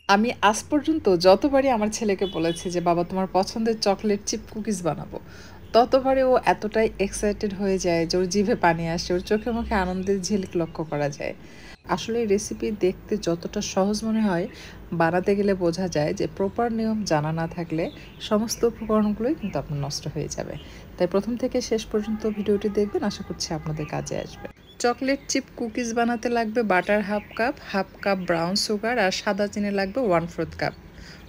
আমি আজ পর্যন্ত যতবারই আমার ছেলেকে বলেছি যে, "বাবা তোমার পছন্দের চকোলেট চিপ কুকিজ বানাবো।" ততবারই ও এতটাই এক্সাইটেড হয়ে যায় যে ওর জিভে পানি আসে। ওর চোখে মুখে আনন্দের ঝিলিক লক্ষ্য করা যায়। আসলে এই রেসিপি দেখতে যতটা সহজ মনে হয়, বানাতে গেলে বোঝা যায় যে প্রপার নিয়ম জানা না থাকলে সমস্ত উপকরণগুলোই কিন্তু আপনার নষ্ট হয়ে যাবে। তাই ১ম থেকে শেষ পর্যন্ত ভিডিওটি দেখবেন, আশা করছি আপনাদের কাজে আসবে। চকলেট চিপ কুকিজ বানাতে লাগবে butter half cup brown sugar আর সাদা চিনি লাগবে 1/4 কাপ।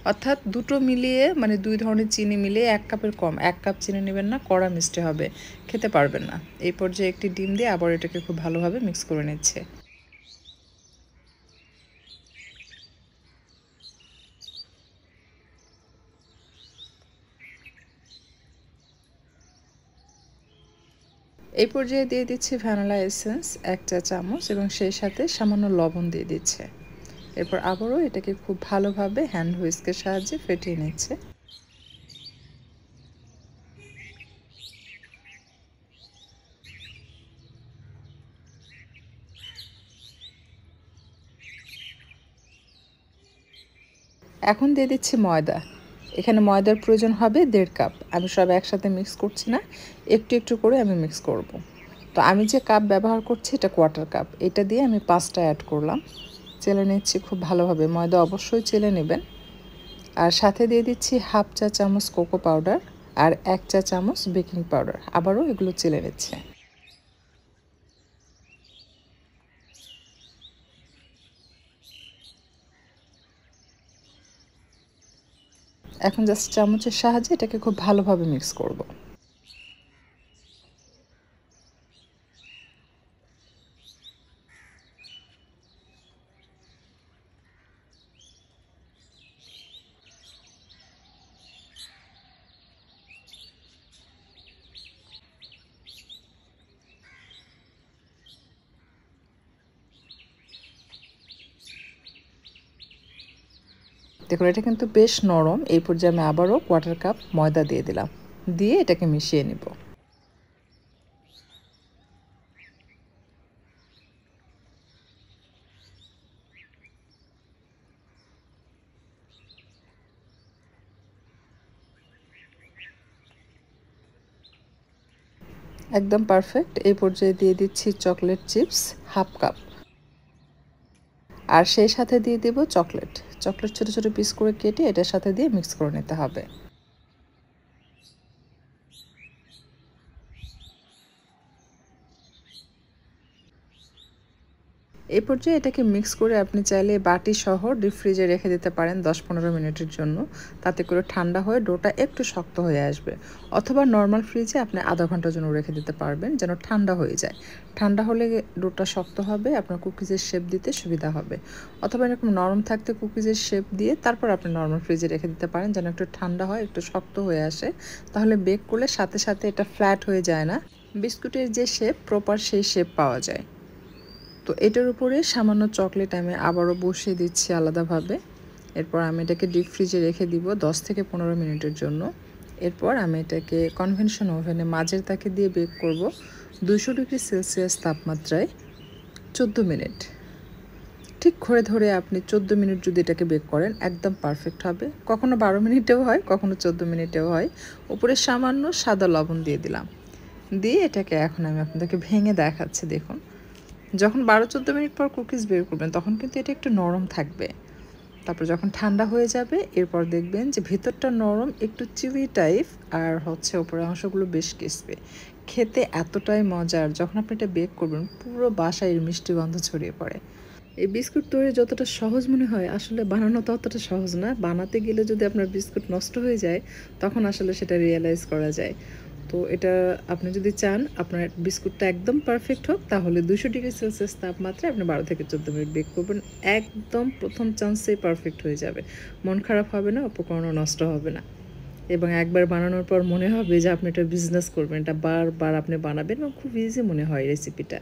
অর্থাৎ দুটো মিলিয়ে মানে ২ ধরনের চিনি মিলিয়ে ১ কাপের কম। ১ কাপ চিনি নেবেন না, কড়া মিষ্টি হবে। খেতে পারবেন না। এই পর্যায়ে একটি ডিম দিয়ে আবার এটাকে খুব ভালোভাবে মিক্স করে নিচ্ছে। এই পর্যায়ে দিয়ে দিচ্ছি ভ্যানিলা এসেন্স ১ চা চামচ এবং সেই সাথে সামান্য লবণ দিয়ে দিচ্ছে। এরপর আবারও এটাকে খুব ভালোভাবে হ্যান্ড হুইস্কের সাহায্যে ফেটিয়ে নিচ্ছে। এখন দিয়ে দিচ্ছি ময়দা। এখানে ময়দার প্রয়োজন হবে ১.৫ কাপ। আমি সব একসাথে মিক্স করছি না, একটু একটু করে আমি মিক্স করব। তো আমি যে কাপ ব্যবহার করছি এটা 1/4 কাপ। এটা দিয়ে আমি ৫টা অ্যাড করলাম। চেলে নিচ্ছি খুব ভালোভাবে। ময়দা অবশ্যই চেলে নেবেন। আর সাথে দিয়ে দিচ্ছি হাফ চা চামচ কোকো পাউডার আর ১ চা চামচ বেকিং পাউডার। আবারও এগুলো চেলে নিচ্ছে। এখন জাস্ট চামচের সাহায্যে এটাকে খুব ভালোভাবে মিক্স করব। দেখুন এটা কিন্তু বেশ নরম। এই পর্যায়ে আমি আবারও 1/4 কাপ ময়দা দিয়ে দিলাম। দিয়ে এটাকে মিশিয়ে নিব। একদম পারফেক্ট। এই পর্যায়ে দিয়ে দিচ্ছি চকলেট চিপস হাফ কাপ। আর সেই সাথে দিয়ে দেব চকলেট। চকলেট ছোট, ছোট পিস করে কেটে এটার সাথে দিয়ে মিক্স করে নিতে হবে। এই পর্যায়ে এটাকে মিক্স করে আপনি চাইলে বাটি সহ ডিপ ফ্রিজে রেখে দিতে পারেন ১০-১৫ মিনিটের জন্য। তাতে করে ঠান্ডা হয়ে ডোটা একটু শক্ত হয়ে আসবে। অথবা নরমাল ফ্রিজে আপনি আধা ঘন্টার জন্য রেখে দিতে পারবেন যেন ঠান্ডা হয়ে যায়। ঠান্ডা হলে ডোটা শক্ত হবে, আপনার কুকিজের শেপ দিতে সুবিধা হবে। অথবা এরকম নরম থাকতে কুকিজের শেপ দিয়ে তারপর আপনি নরমাল ফ্রিজে রেখে দিতে পারেন যেন একটু ঠান্ডা হয়, একটু শক্ত হয়ে আসে। তাহলে বেক করলে সাথে, সাথে এটা ফ্ল্যাট হয়ে যায় না। বিস্কুটের যে শেপ প্রপার সেই শেপ পাওয়া যায়। তো এটার উপরে সামান্য চকলেট আমি আবারও বসিয়ে দিচ্ছি আলাদাভাবে। এরপর আমি এটাকে ডিপ ফ্রিজে রেখে দিব ১০ থেকে ১৫ মিনিটের জন্য। এরপর আমি এটাকে কনভেনশন ওভেনে মাঝের তাকে দিয়ে বেক করব ২০০ ডিগ্রি সেলসিয়াস তাপমাত্রায় ১৪ মিনিট। ঠিক ঘরে ধরে আপনি ১৪ মিনিট যদি এটাকে বেক করেন একদম পারফেক্ট হবে। কখনো ১২ মিনিটেও হয়, কখনো ১৪ মিনিটেও হয়। উপরে সামান্য সাদা লবণ দিয়ে দিলাম। দিয়ে এটাকে এখন আমি আপনাদেরকে ভেঙে দেখাচ্ছি দেখুন। যখন ১২-১৪ মিনিট পর কুকিজ বের করবেন তখন কিন্তু এটা একটু নরম থাকবে। তারপর যখন ঠান্ডা হয়ে যাবে এরপর দেখবেন যে ভেতরটা নরম একটু চিউই টাইপ আর হচ্ছে উপরের অংশগুলো বেশ ক্রিসপি। খেতে এতটাই মজার, যখন আপনি এটা বেক করবেন পুরো বাসায় এর মিষ্টি গন্ধ ছড়িয়ে পড়ে। এই বিস্কুট তৈরি যতটা সহজ মনে হয় আসলে বানানো ততটা সহজ না। বানাতে গেলে যদি আপনার বিস্কুট নষ্ট হয়ে যায় তখন আসলে সেটা রিয়ালাইজ করা যায়। তো এটা আপনি যদি চান আপনার বিস্কুটটা একদম পারফেক্ট হোক তাহলে ২০০ ডিগ্রি সেলসিয়াস তাপমাত্রায় আপনি ১২ থেকে ১৪ মিনিট বেক করবেন। একদম প্রথম চান্সেই পারফেক্ট হয়ে যাবে। মন খারাপ হবে না, উপকরণও নষ্ট হবে না। এবং একবার বানানোর পর মনে হবে যে আপনি এটা বিজনেস করবেন। এটা বারবার আপনি বানাবেন এবং খুব ইজি মনে হয় রেসিপিটা।